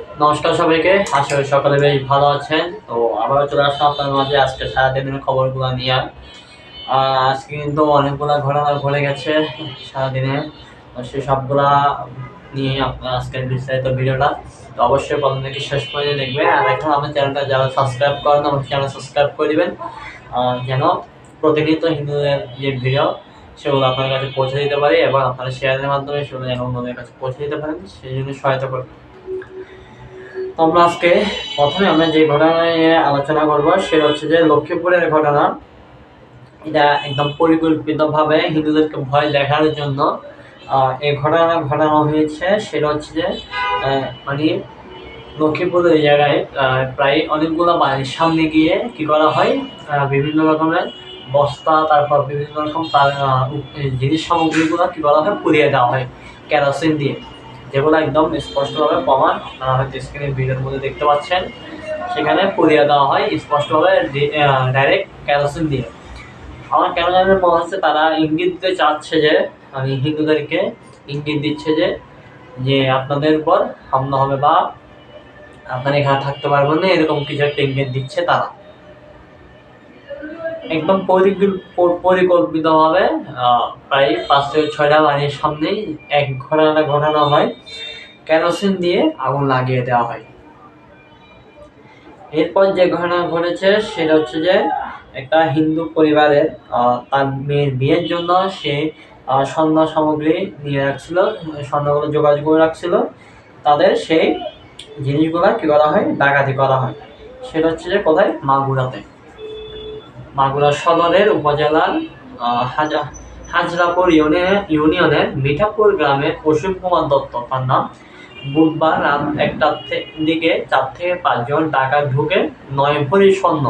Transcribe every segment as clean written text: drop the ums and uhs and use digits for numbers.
নমস্কার সবাইকে, আশা করি সকলে বেশ ভালো আছেন। তো আবারও চলে আসলাম আপনার মাঝে আজকে সারাদিনের খবরগুলো নিয়ে। আজকে কিন্তু অনেকগুলা ঘটনা ঘটে গেছে সারাদিনে। সে সবগুলা নিয়ে আপনার আজকের বিস্তারিত ভিডিওটা। তো অবশ্যই প্রথম থেকে শেষ পর্যন্ত দেখবেন। আর এখন আমার চ্যানেলটা যারা সাবস্ক্রাইব করেন আমার চ্যানেল সাবস্ক্রাইব করে দিবেন, যেন প্রতিনিয়ত হিন্দুদের যে ভিডিও সেগুলো আপনার কাছে পৌঁছে দিতে পারি এবং আপনারা শেয়ারের মাধ্যমে সেগুলো যেন অন্যদের কাছে পৌঁছে দিতে পারেন, সেই জন্য সহায়তা করবেন। তো আমরা আজকে প্রথমে আমরা যে ঘটনা নিয়ে আলোচনা করব সেটা হচ্ছে যে লক্ষ্মীপুরের ঘটনা। এটা একদম পরিকল্পিতভাবে হিন্দুদেরকে ভয় দেখানোর জন্য এই ঘটনা ঘটানো হয়েছে। সেটা হচ্ছে যে মানে লক্ষ্মীপুর এই জায়গায় প্রায় অনেকগুলো বাড়ির সামনে গিয়ে কি করা হয়, বিভিন্ন রকমের বস্তা, তারপর বিভিন্ন রকম জিনিস সামগ্রীগুলো কি করা হয়, পুড়িয়ে দেওয়া হয় কেরোসিন দিয়ে, যেগুলো একদম স্পষ্টভাবে প্রমাণ আপনারা হয়তো স্ক্রিনের ভিডিওর মধ্যে দেখতে পাচ্ছেন। সেখানে পুড়িয়ে দেওয়া হয় স্পষ্টভাবে ডাইরেক্ট কেরোসিন দিয়ে। আমার কেন জানি মনে হচ্ছে তারা ইঙ্গিত দিতে চাচ্ছে যে মানে হিন্দুদেরকে ইঙ্গিত দিচ্ছে যে যে আপনাদের উপর হামলা হবে বা আপনারা এখানে থাকতে পারবেন না, এরকম কিছু একটা ইঙ্গিত দিচ্ছে তারা। একদম পরিকল্পিতভাবে প্রায় 5 থেকে 6টা বাড়ির সামনেই এক ঘটনা ঘটানো হয়, কেরোসিন দিয়ে আগুন লাগিয়ে দেওয়া হয়। এরপর যে ঘটনা ঘটেছে সেটা হচ্ছে যে একটা হিন্দু পরিবারের তার মেয়ের বিয়ের জন্য সে স্বর্ণ সামগ্রী নিয়ে রাখছিল, স্বর্ণগুলো যোগাযোগ করে রাখছিল। তাদের সেই জিনিসগুলো কি করা হয়, ডাকাতি করা হয়। সেটা হচ্ছে যে কোথায়, মাগুরাতে। মাগুরা সদরের উপজেলার হাজরাপুর ইউনিয়নের মিঠাপুর গ্রামের অসীম কুমার দত্ত, তার নাম, বুধবার রাত 1টার দিকে 4 থেকে 5 জন ডাকাত ঢুকে 9 ভরি স্বর্ণ,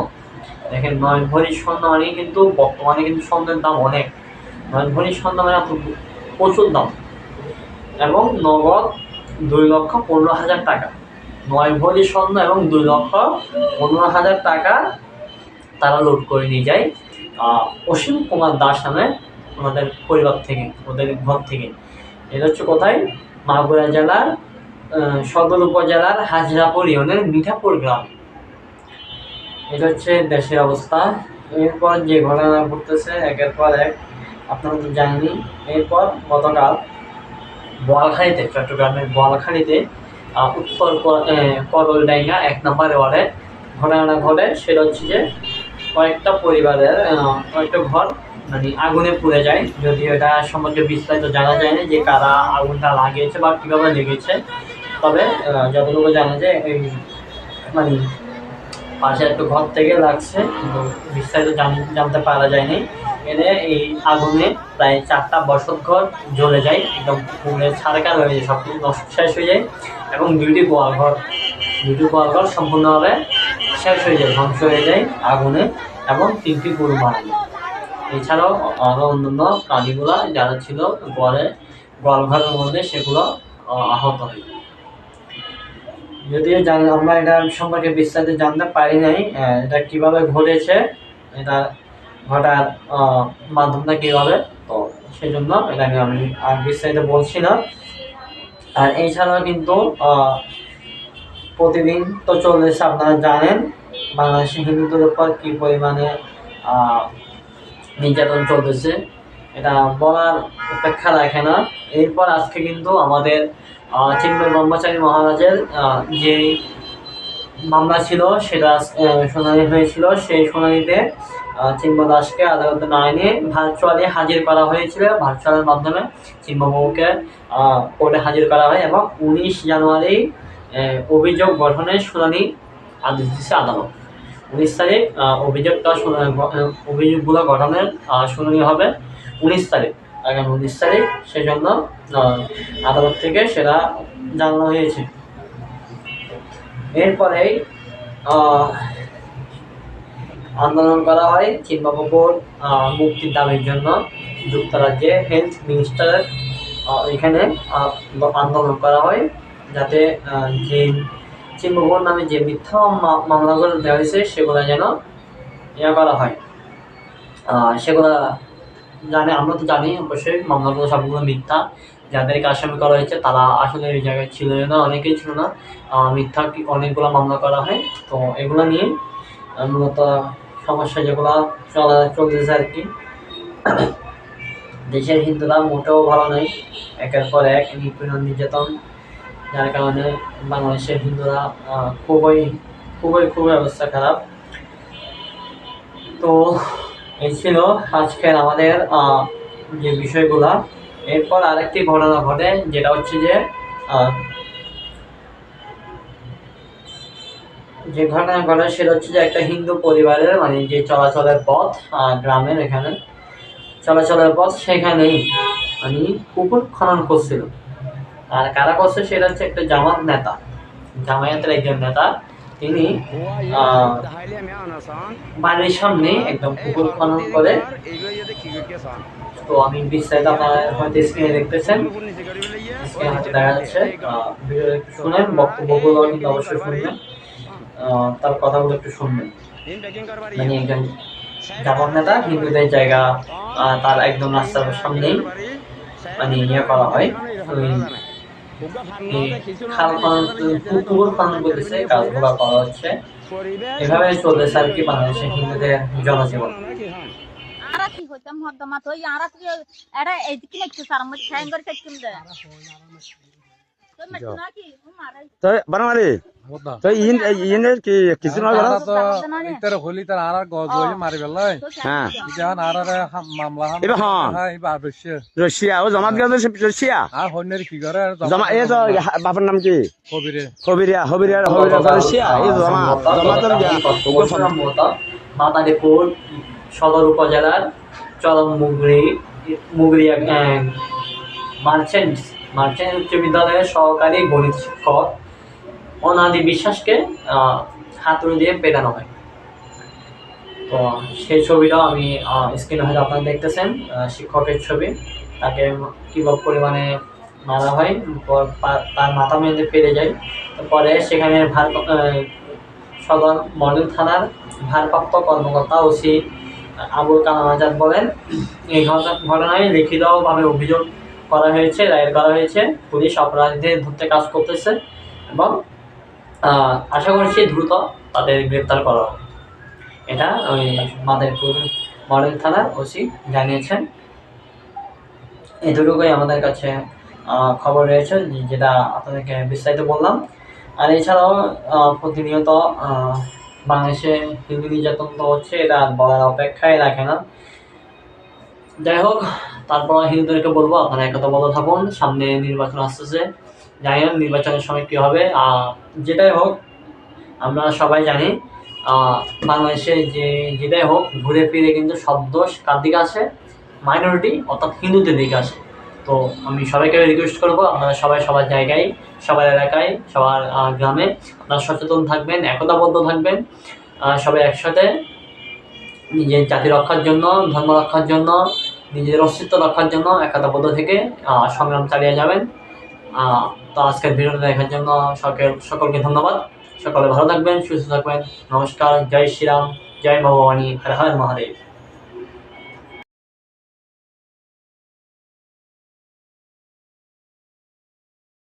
দেখেন 9 ভরি স্বর্ণ মানে কিন্তু বর্তমানে কিন্তু স্বর্ণের দাম অনেক, 9 ভরি স্বর্ণ মানে প্রচুর দাম, এবং নগদ 2,15,000 টাকা। 9 ভরি স্বর্ণ এবং 2,15,000 টাকা তারা লুট করে নিয়ে যায় অসীম কুমার দাস নামে ওনাদের পরিবার থেকে, ওদের ঘর থেকে। এটা হচ্ছে কোথায়, মাগুরা জেলার সদর উপজেলার হাজরাপুর ইউনিয়নের মিঠাপুর গ্রাম। এটা হচ্ছে দেশের অবস্থা। এরপর যে ঘটনা ঘটতেছে একের পর এক, আপনারা তো জানেনই। এরপর গতকাল বোয়ালখালীতে, চট্টগ্রামের বোয়ালখালীতে উত্তর করলডাঙ্গা 1 নম্বর ওয়ার্ডে ঘটনা ঘটে। সেটা হচ্ছে যে কয়েকটা পরিবারের কয়েকটা ঘর মানে আগুনে পুড়ে যায়। যদিও এটা সম্পর্কে বিস্তারিত জানা যায় না যে কারা আগুনটা লাগিয়েছে বা কীভাবে লেগেছে, তবে যতটুকু জানা যায় এই মানে পাশে একটা ঘর থেকে লাগছে, কিন্তু বিস্তারিত জানতে পারা যায়নি। এনে এই আগুনে প্রায় 4টা বসত ঘর জ্বলে যায়, একদম পুড়ে ছাড়কার হয়ে যায়, সব কিছু নষ্ট শেষ হয়ে যায়। এবং দুইটি গোয়ালঘর সম্পূর্ণভাবে শেষ হয়ে যায়, ধ্বংস হয়ে যায় আগুনে, এবং 3টি গরু মারা যায়। এছাড়াও আরও অন্যান্য প্রাণীগুলা যারা ছিল গোয়ালঘরের মধ্যে সেগুলো আহত হয়। যদিও আমরা এটা সম্পর্কে বিস্তারিত জানতে পারি নাই, এটা কিভাবে ঘটেছে, এটা ঘটার মাধ্যমটা কীভাবে, তো সেই জন্য এটাকে আমি আর বিস্তারিত বলছি না। আর এছাড়াও কিন্তু প্রতিদিন তো চলতেছে, আপনারা জানেন বাংলাদেশি হিন্দুদের উপর কী পরিমাণে নির্যাতন চলতেছে, এটা বলার অপেক্ষা রাখে না। এরপর আজকে কিন্তু আমাদের চিন্ময় ব্রহ্মচারী মহারাজের যে মামলা ছিল সেটা শুনানি হয়েছিল। সেই শুনানিতে চিন্ময় দাসকে আদালতে না এনে ভার্চুয়ালি হাজির করা হয়েছিল। ভার্চুয়ালের মাধ্যমে চিন্ময়বাবুকে কোর্টে হাজির করা হয় এবং 19 জানুয়ারি অভিযোগ গঠনের শুনানি আদেশ দিচ্ছে আদালত। 19 তারিখ অভিযোগগুলো গঠনের শুনানি হবে 19 তারিখ, আগামী 19 তারিখ। সেজন্য আদালত থেকে সেটা জানানো হয়েছে। এরপরেই আন্দোলন করা হয় চিন্ময়বাবুর মুক্তির দাবির জন্য। যুক্তরাজ্যে হেলথ মিনিস্টারের এখানে আন্দোলন করা হয়, যাতে যে চিন্ময়বাবুর নামে যে মিথ্যা মামলাগুলো দেওয়া হয়েছে সেগুলো যেন করা হয়। সেগুলো আমরা তো জানি অবশ্যই মামলাগুলো সবগুলো মিথ্যা, যাদেরকে আসামি করা হয়েছে তারা আসলে এই জায়গায় ছিল না, অনেকেই ছিল না। মিথ্যা অনেকগুলো মামলা করা হয়। তো এগুলো নিয়ে মূলত সমস্যা যেগুলো চলতেছে আর কি। দেশের হিন্দুরা মোটেও ভালো নেই, একের পর এক নিপীড়ন নির্যাতন, যার কারণে বাংলাদেশের হিন্দুরা খুবই খুবই খুবই অবস্থা খারাপ। তো এই ছিল আজকের আমাদের যে বিষয়গুলা। এরপর আরেকটি ঘটনা ঘটে, যেটা হচ্ছে যে ঘটনা ঘটে সেটা হচ্ছে যে একটা হিন্দু পরিবারের মানে যে চলাচলের পথ, গ্রামের এখানে চলাচলের পথ, সেখানেই মানে পুকুর খনন করছিল। আর কারা করছে সেটা হচ্ছে একটা জামায়াতের একজন নেতা। তিনি বাড়ির সামনে একদম পুকুর খনন করে। তো আমি বিস্তারিত আপনারা হয়তো স্ক্রিনে দেখতেছেন, স্ক্রিনে হয়তো দেখা যাচ্ছে। ভিডিও একটু শুনেন, বক্তব্যগুলো কিন্তু অবশ্যই শুনবেন, তার কথাগুলো একটু শুনবেন। মানে একজন জামাত নেতা হিন্দুদের জায়গা তার একদম রাস্তার সামনেই মানে ইয়ে করা হয়, খাল খনন পুকুর খনন করতেছে, কাজগুলো করা হচ্ছে। এভাবে চলতেছে আর কি বাংলাদেশের হিন্দুদের জনজীবন। তো বানামারি তো ইনের কি কিছু না করো তো ইতার হলি তার আর গজ মারি বেলাই হ্যাঁ জান আর মামলা এবা হ্যাঁ রশিয়া ও জমাত গেছে রশিয়া আর হন্যের কি করে জমা এই তো বাপের নাম কি কবিরে হবিরিয়া রশিয়া এই জমাতের মাদারীপুর সদর উপজেলার চরম মুগরিয়া মার্চেন্ট উচ্চ বিদ্যালয়ের সহকারী গণিত শিক্ষক অনাদি বিশ্বাসকে হাতুড়ি দিয়ে পেটানো হয়। তো সেই ছবিটাও আমি স্ক্রিনে হয়তো আপনারা দেখতেছেন, শিক্ষকের ছবি। তাকে কিভাবে পরিমাণে মারা হয়, তার মাথা মেঝে ফেলে যায়। পরে সেখানে সদর মডেল থানার ভারপ্রাপ্ত কর্মকর্তা ওসি আবুল কালাম আজাদ বলেন, এই ঘটনায় লিখিতভাবে অভিযোগ করা হয়েছে, দায়ের করা হয়েছে। পুলিশ অপরাধীদের ধরতে কাজ করতেছে এবং আশা করছি দ্রুত তাদের গ্রেপ্তার করা হবে। এটা ওই মাদারীপুর মডেল থানার ওসি জানিয়েছেন। এতটুকুই আমাদের কাছে খবর রয়েছে, যেটা আপনাদেরকে বিস্তারিত বললাম। আর এছাড়াও প্রতিনিয়ত বাংলাদেশে হিন্দু নির্যাতন তো হচ্ছে, এটা বলার অপেক্ষায় রাখে না। যাই হোক, তারপর হিন্দুদেরকে বলবো আপনারা একথা বলে থাকুন, সামনে নির্বাচন আসতেছে, জানি না নির্বাচনের সময় কী হবে। যেটাই হোক, আমরা সবাই জানি বাংলাদেশে যেটাই হোক ঘুরে ফিরে কিন্তু সব দোষ কার দিকে আসে, মাইনরিটি অর্থাৎ হিন্দুদের দিকে আসে। তো আমি সবাইকে রিকোয়েস্ট করবো, আপনারা সবাই সবার জায়গায়, সবার এলাকায়, সবার গ্রামে আপনারা সচেতন থাকবেন, একতাবদ্ধ থাকবেন, সবাই একসাথে নিজের জাতি রক্ষার জন্য, ধর্ম রক্ষার জন্য, নিজের অস্তিত্ব রক্ষার জন্য একতাবদ্ধ থেকে সংগ্রাম চালিয়ে যাবেন। তো আজকের ভিডিওটা দেখার জন্য সকলকে ধন্যবাদ। সকলে ভালো থাকবেন, সুস্থ থাকবেন। নমস্কার, জয় শ্রীরাম, জয় ভগবানী, হর হর মহাদেব।